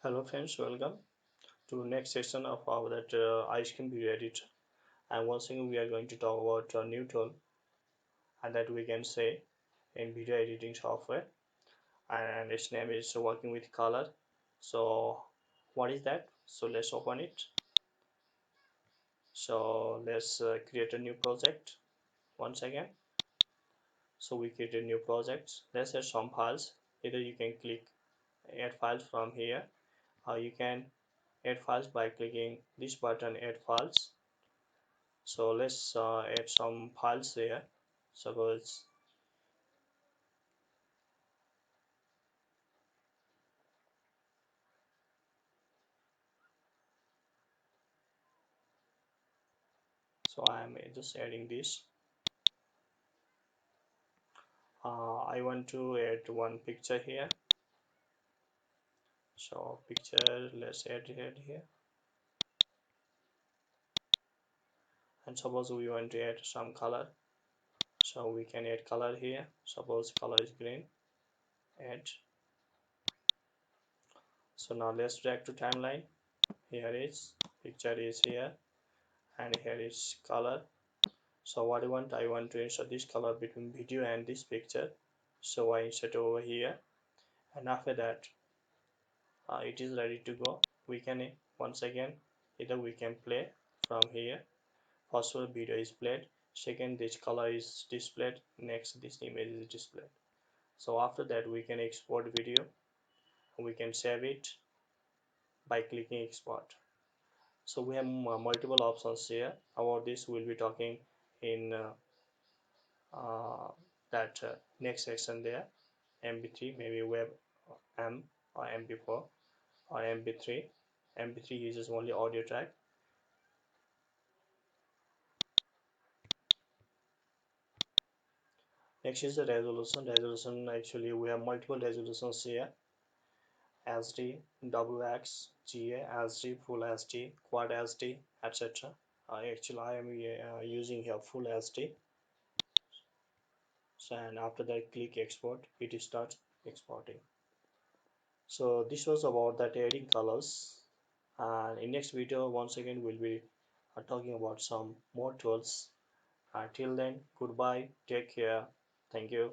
Hello friends, welcome to next session of our Icecream video editor. And once again we are going to talk about a new tool and that we can say in video editing software, and its name is working with color. So what is that? So let's open it. So let's create a new project once again. So we create a new project. Let's add some files. Either you can click add files from here, or you can add files by clicking this button add files. So let's add some files here. Suppose so I am just adding this. I want to add one picture here. So picture, let's add it here. And suppose we want to add some color. So we can add color here. Suppose color is green. Add. So now let's drag to timeline. Here is picture is here, and here is color. So what I want to insert this color between video and this picture. So I insert over here, and after that it is ready to go. We can once again either we can play from here. First one video is played, second this color is displayed, next this image is displayed. So after that we can export video, we can save it by clicking export. So we have multiple options here. About this we'll be talking in uh, that next section there. mp3, maybe web m or mp4 or mp3. mp3 uses only audio track. Next is the resolution. Resolution, actually we have multiple resolutions here: SD, WX, GA, SD, Full HD, Quad SD, etc. Actually I am using here Full HD. So, and after that click export, it starts exporting. So this was about that adding colors, and in next video once again we'll be talking about some more tools. Till then, goodbye, take care, thank you.